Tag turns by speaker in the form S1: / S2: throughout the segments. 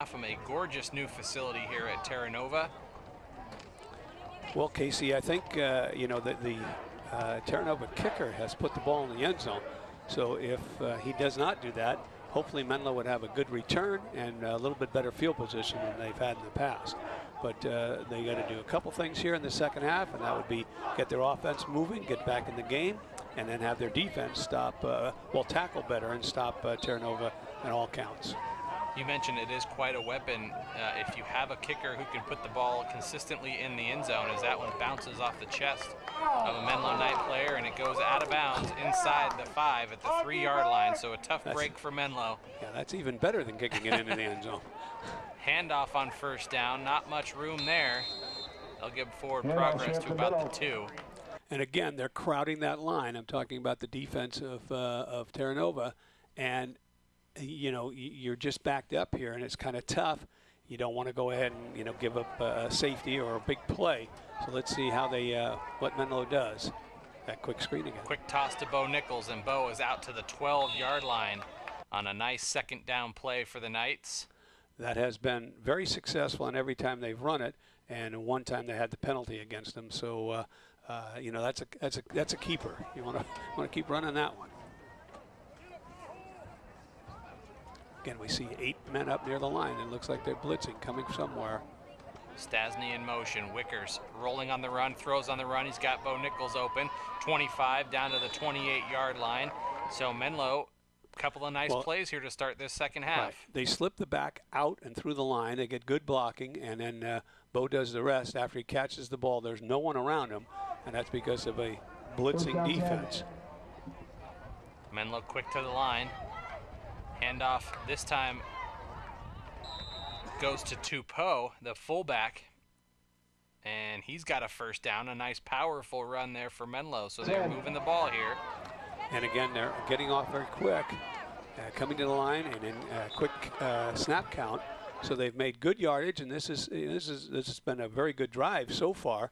S1: From a gorgeous new facility here at Terra Nova.
S2: Well, Casey, I think you know that the Terra Nova kicker has put the ball in the end zone. So if he does not do that, hopefully Menlo would have a good return and a little bit better field position than they've had in the past. But they got to do a couple things here in the second half, and that would be get their offense moving, get back in the game, and then have their defense stop, tackle better and stop Terra Nova at all counts.
S1: You mentioned it is quite a weapon if you have a kicker who can put the ball consistently in the end zone, as that one bounces off the chest of a Menlo Knight player and it goes out of bounds inside the 5 at the 3-yard line. So a tough break for Menlo.
S2: Yeah, that's even better than kicking it into the end zone.
S1: Handoff on first down, not much room there. They'll give forward progress to about the 2.
S2: And again, they're crowding that line. I'm talking about the defense of Terra Nova, and you know, you're just backed up here, and it's kind of tough. You don't want to go ahead and, you know, give up a safety or a big play. So let's see how they, what Menlo does. That quick screen again.
S1: Quick toss to Bo Nichols, and Bo is out to the 12-yard line on a nice second down play for the Knights.
S2: That has been very successful on every time they've run it, and one time they had the penalty against them. So, you know, that's a keeper. You want to keep running that one. Again, we see 8 men up near the line. It looks like they're blitzing, coming somewhere.
S1: Stasny in motion. Wickers rolling on the run, throws on the run. He's got Bo Nichols open. 25 down to the 28-yard line. So Menlo, a couple of nice plays here to start this second half.
S2: Right. They slip the back out and through the line. They get good blocking, and then Bo does the rest. After he catches the ball, there's no one around him, and that's because of a blitzing defense.
S1: Menlo quick to the line. Handoff this time goes to Tupou, the fullback, and he's got a first down. A nice powerful run there for Menlo, so they're moving the ball here.
S2: And again, they're getting off very quick, coming to the line, and in quick snap count. So they've made good yardage, and this has been a very good drive so far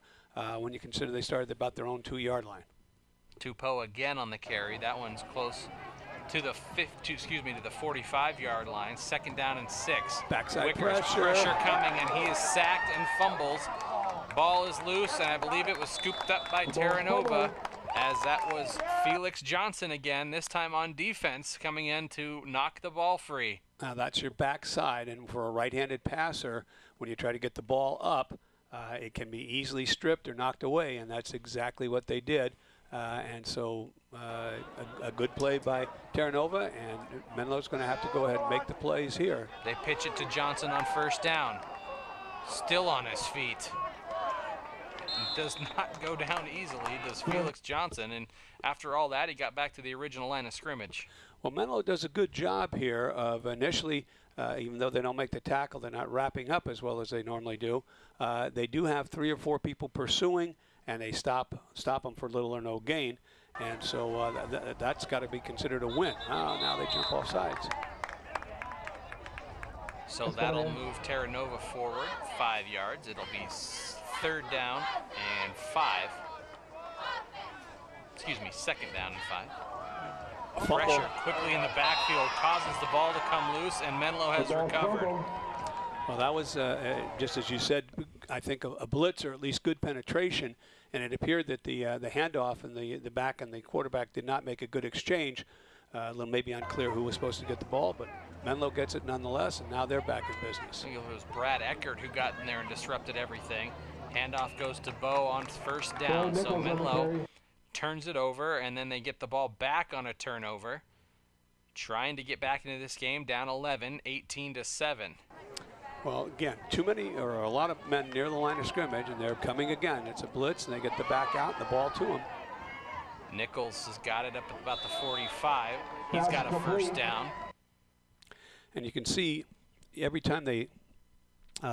S2: when you consider they started about their own 2-yard line.
S1: Tupou again on the carry. That one's close to the 45-yard line. Second down and 6.
S2: Backside
S1: Wickers pressure coming, and he is sacked and fumbles. Ball is loose, and I believe it was scooped up by Terra Nova, as that was Felix Johnson again, this time on defense, coming in to knock the ball free.
S2: Now that's your backside, and for a right-handed passer, when you try to get the ball up, it can be easily stripped or knocked away, and that's exactly what they did. And so a good play by Terra Nova, and Menlo's going to have to go ahead and make the plays here.
S1: They pitch it to Johnson on first down. Still on his feet. It does not go down easily, does Felix Johnson. And after all that, he got back to the original line of scrimmage.
S2: Well, Menlo does a good job here of initially, even though they don't make the tackle, they're not wrapping up as well as they normally do. They do have 3 or 4 people pursuing, and they stop them for little or no gain, and so that's got to be considered a win. Now they jump off sides.
S1: So that'll move Terra Nova forward 5 yards. It'll be 3rd down and 5. Excuse me, 2nd down and 5. Pressure quickly in the backfield causes the ball to come loose, and Menlo has recovered.
S2: Well, that was, just as you said, I think a blitz, or at least good penetration, and it appeared that the handoff and the back and the quarterback did not make a good exchange. A little maybe unclear who was supposed to get the ball, but Menlo gets it nonetheless, and now they're back in business.
S1: It was Brad Eckert who got in there and disrupted everything. Handoff goes to Bo on first down, so Menlo turns it over, and then they get the ball back on a turnover. Trying to get back into this game, down 11, 18-7.
S2: Well, again, too many or a lot of men near the line of scrimmage, and they're coming again. It's a blitz, and they get the back out and the ball to them.
S1: Nichols has got it up at about the 45. He's got a first down.
S2: And you can see every time they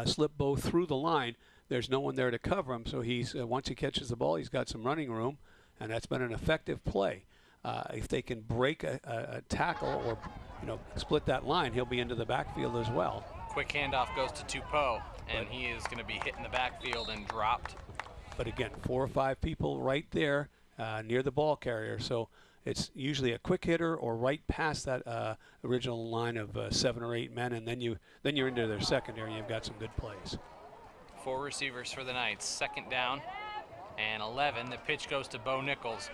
S2: slip Bo through the line, there's no one there to cover him. So he's once he catches the ball, he's got some running room, and that's been an effective play. If they can break a tackle or split that line, he'll be into the backfield as well.
S1: Quick handoff goes to Tupou, and he is going to be hit in the backfield and dropped.
S2: But again, 4 or 5 people right there near the ball carrier. So it's usually a quick hitter or right past that original line of 7 or 8 men, and then you're into their secondary. You've got some good plays.
S1: 4 receivers for the Knights. 2nd down and 11. The pitch goes to Bo Nichols.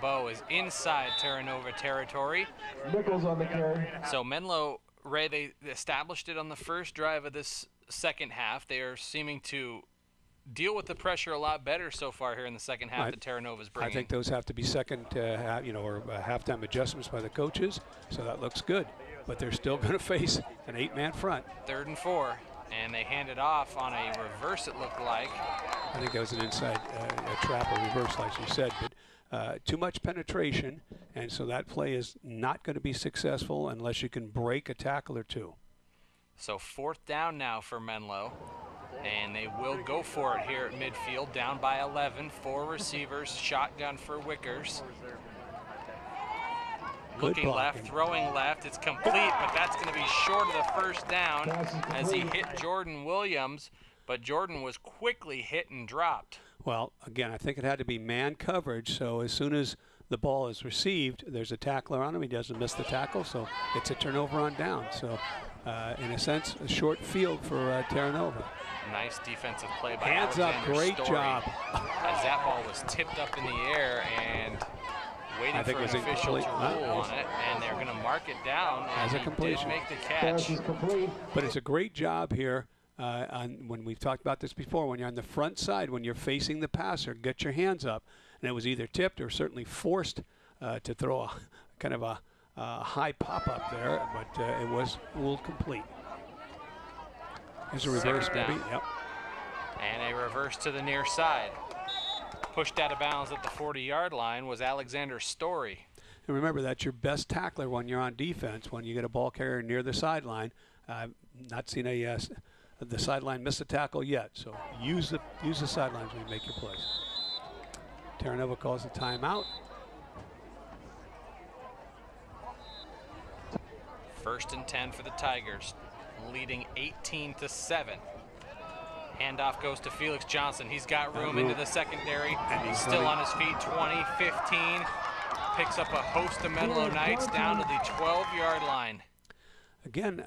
S1: Bo is inside Terra Nova territory.
S3: Nichols on the carry.
S1: So Menlo, Ray, they established it on the first drive of this second half. They are seeming to deal with the pressure a lot better so far here in the second half that Terra Nova's bringing.
S2: I think those have to be second, or halftime adjustments by the coaches, so that looks good. But they're still going to face an 8-man front.
S1: 3rd and 4, and they hand it off on a reverse, it looked like.
S2: I think that was an inside a trap or reverse, like you said, but too much penetration, and so that play is not going to be successful unless you can break a tackle or two.
S1: So 4th down now for Menlo. And they will go for it here at midfield, down by 11. 4 receivers, shotgun for Wickers. Looking left, throwing left. It's complete, but that's going to be short of the first down as he hit Jordan Williams. But Jordan was quickly hit and dropped.
S2: Well, again, I think it had to be man coverage. So as soon as the ball is received, there's a tackler on him. He doesn't miss the tackle, so it's a turnover on down. So in a sense, a short field for Terra Nova.
S1: Nice defensive play by
S2: Hands
S1: Alexander
S2: up, great
S1: Story,
S2: job.
S1: as that ball was tipped up in the air and waiting for an official to rule on it, and they're going to mark it down
S2: as a completion.
S1: Did make the catch.
S2: But it's a great job here. When we've talked about this before, when you're on the front side, when you're facing the passer, get your hands up. And it was either tipped or certainly forced to throw a kind of a high pop-up there, but it was ruled complete. There's a reverse, maybe. Yep.
S1: And a reverse to the near side. Pushed out of bounds at the 40-yard line was Alexander Story.
S2: And remember, that's your best tackler when you're on defense, when you get a ball carrier near the sideline. I've not seen the sideline miss a tackle yet, so use the sidelines when you make your plays. Terra Nova calls the timeout.
S1: 1st and 10 for the Tigers, leading 18-7. Handoff goes to Felix Johnson. He's got room into the secondary. He's still on his feet. 20, 15. Picks up a host of Menlo Knights down to the 12-yard line.
S2: Again,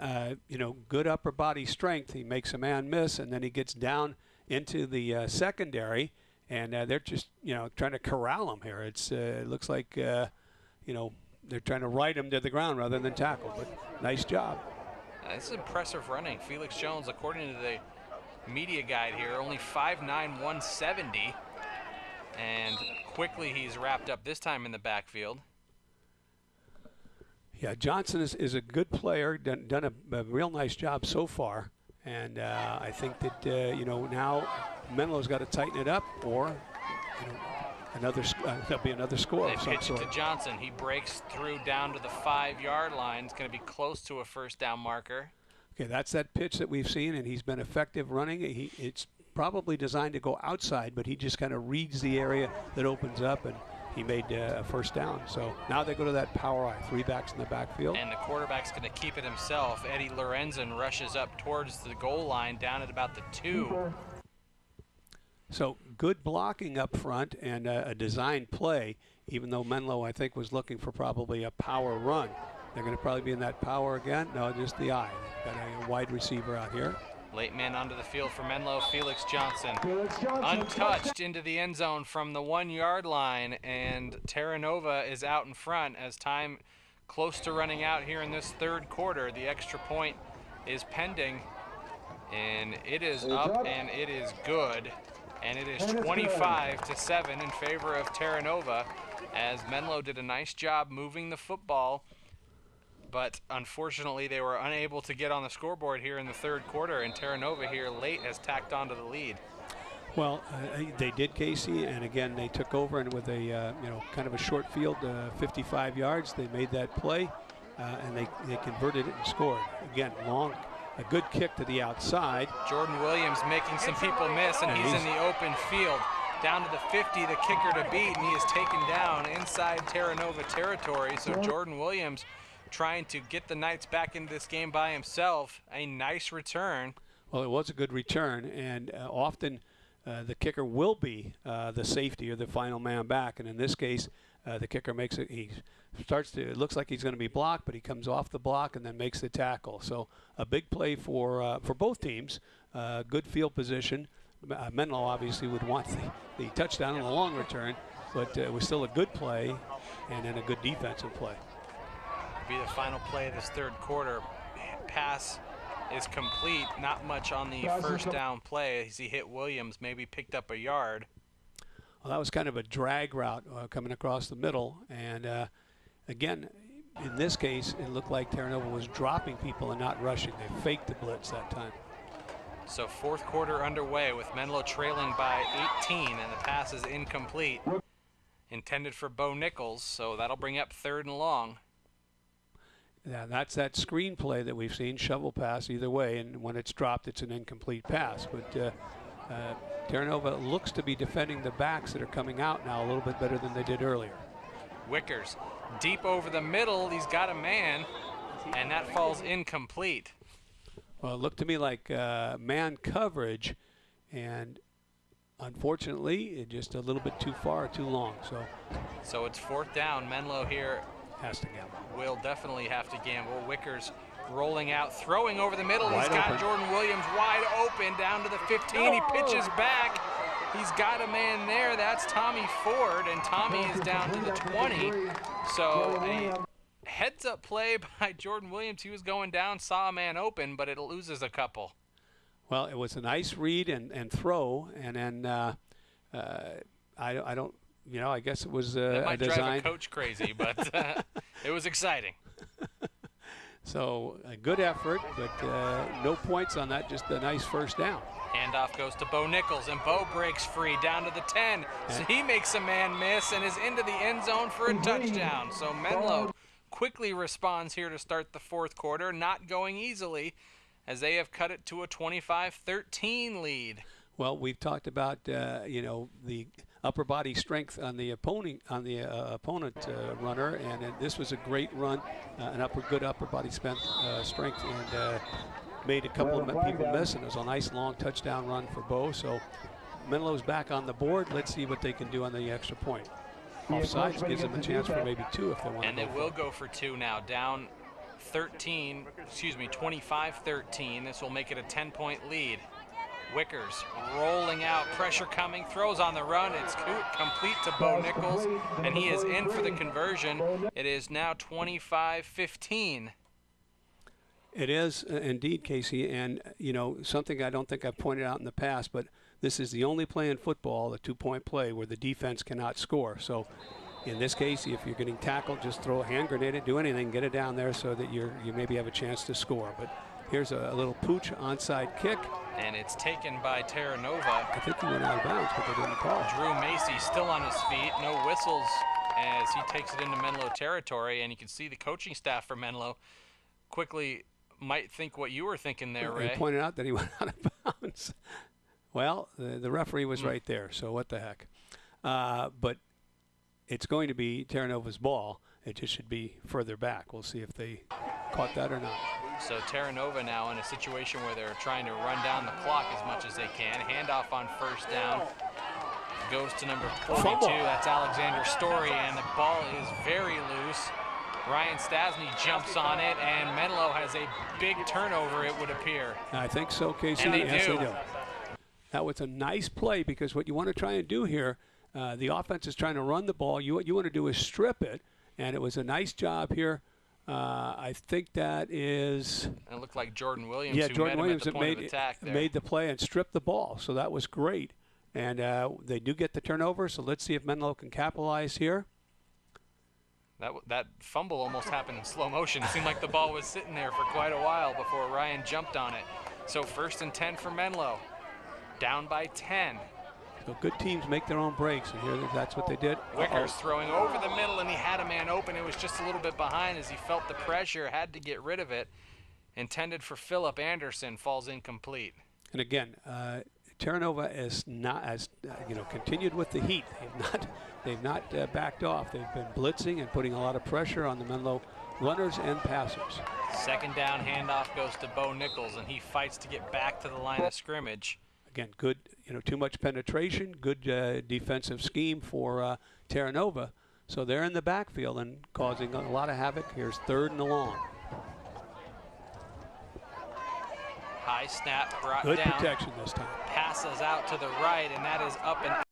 S2: good upper body strength. He makes a man miss, and then he gets down into the secondary, and they're just, trying to corral him here. It looks like, they're trying to ride him to the ground rather than tackle, but nice job.
S1: This is impressive running. Felix Jones, according to the media guide here, only 5'9", 170, and quickly he's wrapped up this time in the backfield.
S2: Yeah, Johnson is a good player, done a real nice job so far, and I think that now Menlo's got to tighten it up, or there'll be another score.
S1: They pitch it to Johnson. He breaks through down to the 5-yard line. It's going to be close to a first down marker.
S2: Okay, that's that pitch that we've seen, and he's been effective running. It's probably designed to go outside, but he just kind of reads the area that opens up, and he made a first down. So now they go to that power eye, 3 backs in the backfield.
S1: And the quarterback's going to keep it himself. Eddie Lorenzen rushes up towards the goal line down at about the 2.
S2: So good blocking up front and a designed play, even though Menlo, I think, was looking for probably a power run. They're going to probably be in that power again. No, just the eye. They've got a wide receiver out here.
S1: Late man onto the field for Menlo, Felix Johnson. Untouched into the end zone from the 1-yard line, and Terra Nova is out in front as time close to running out here in this 3rd quarter. The extra point is pending, and it is up, and it is good. And it is 25-7 in favor of Terra Nova, as Menlo did a nice job moving the football, but unfortunately they were unable to get on the scoreboard here in the 3rd quarter, and Terra Nova here late has tacked onto the lead.
S2: Well, they did, Casey, and again they took over, and with a kind of a short field, 55 yards, they made that play, and they converted it and scored. Again, a good kick to the outside.
S1: Jordan Williams making some people miss, and he's in the open field. Down to the 50, the kicker to beat, and he is taken down inside Terra Nova territory. So Jordan Williams trying to get the Knights back into this game by himself. A nice return.
S2: Well, it was a good return, and often the kicker will be the safety or the final man back. And in this case, The kicker makes it. He starts to. It looks like he's going to be blocked, but he comes off the block and then makes the tackle. So a big play for both teams. Good field position. Menlo obviously would want the touchdown on the long return, but it was still a good play and then a good defensive play.
S1: Be the final play of this third quarter. Pass is complete. Not much on the first down play as he hit Williams, maybe picked up a yard.
S2: Well, that was kind of a drag route coming across the middle. And again, in this case, it looked like Terra Nova was dropping people and not rushing. They faked the blitz that time.
S1: So fourth quarter underway with Menlo trailing by 18, and the pass is incomplete. Intended for Bo Nichols, so that'll bring up 3rd and long.
S2: Yeah, that's that screen play that we've seen, shovel pass either way, and when it's dropped, it's an incomplete pass. But Terra Nova looks to be defending the backs that are coming out now a little bit better than they did earlier.
S1: Wickers deep over the middle. He's got a man, and that falls incomplete.
S2: Well, it looked to me like man coverage, and unfortunately, it just a little bit too far, too long.
S1: So it's 4th down. Menlo here
S2: has to gamble.
S1: Will definitely have to gamble. Wickers rolling out, throwing over the middle.
S2: Wide
S1: He's got
S2: open.
S1: Jordan Williams wide open down to the 15. He pitches back. He's got a man there. That's Tommy Ford, and Tommy is down to the 20. So a heads-up play by Jordan Williams. He was going down, saw a man open, but it loses a couple.
S2: Well, it was a nice read and throw, and then I don't. You know, I guess it was
S1: that might
S2: a design.
S1: drive a coach crazy, but it was exciting.
S2: So a good effort, but no points on that, just a nice first down.
S1: Handoff goes to Bo Nichols, and Bo breaks free down to the 10. So he makes a man miss and is into the end zone for a touchdown. So Menlo quickly responds here to start the fourth quarter, not going easily, as they have cut it to a 25-13 lead.
S2: Well, we've talked about you know, the upper body strength on the opponent runner, and this was a great run, good upper body strength, and made a couple of people miss, and it was a nice long touchdown run for Bo. So Menlo's back on the board. Let's see what they can do on the extra point. Offsides gives them a chance for maybe 2 if they want.
S1: And they will go for 2 now, down 25-13. This will make it a 10-point lead. Wickers rolling out, pressure coming, throws on the run. It's complete to Bo Nichols, and he is in for the conversion. It is now 25-15.
S2: It is indeed, Casey, and you know, something I don't think I've pointed out in the past, but this is the only play in football, the 2-point play, where the defense cannot score. So in this case, if you're getting tackled, just throw a hand grenade, do anything, get it down there so that you maybe have a chance to score. But here's a little pooch onside kick.
S1: And it's taken by Terra Nova.
S2: I think he went out of bounds, but they didn't call.
S1: Drew Macy still on his feet, no whistles as he takes it into Menlo territory, and you can see the coaching staff for Menlo quickly might think what you were thinking there, Ray.
S2: They pointed out that he went out of bounds. Well, the referee was right there, so what the heck. But it's going to be Terra Nova's ball. It just should be further back. We'll see if they caught that or not.
S1: So Terra Nova now in a situation where they're trying to run down the clock as much as they can. Handoff on first down goes to number 42.
S2: Fumble.
S1: That's Alexander Story, and the ball is very loose. Ryan Stasny jumps on it, and Menlo has a big turnover, it would appear.
S2: I think so, Casey.
S1: And they
S2: yes,
S1: do.
S2: They do. That was a nice play, because what you want to try and do here, the offense is trying to run the ball. What you want to do is strip it, and it was a nice job here. I think that is.
S1: And it looked like Jordan Williams,
S2: yeah,
S1: who
S2: Jordan
S1: met
S2: Williams
S1: him at the point of attack there.
S2: made the play and stripped the ball, so that was great. And they do get the turnover, so let's see if Menlo can capitalize here.
S1: That fumble almost happened in slow motion. It seemed like the ball was sitting there for quite a while before Ryan jumped on it. So 1st and 10 for Menlo, down by 10.
S2: So good teams make their own breaks, and here that's what they did.
S1: Wickers throwing over the middle, and he had a man open. It was just a little bit behind as he felt the pressure, had to get rid of it. Intended for Philip Anderson, falls incomplete.
S2: And again, Terra Nova is not as continued with the heat. They've not backed off. They've been blitzing and putting a lot of pressure on the Menlo runners and passers.
S1: 2nd down, handoff goes to Bo Nichols, and he fights to get back to the line of scrimmage.
S2: Again, good, too much penetration, good defensive scheme for Terra Nova, So they're in the backfield and causing a lot of havoc. Here's 3rd and long.
S1: High snap brought
S2: Good
S1: down.
S2: protection this time.
S1: Passes out to the right, and that is up and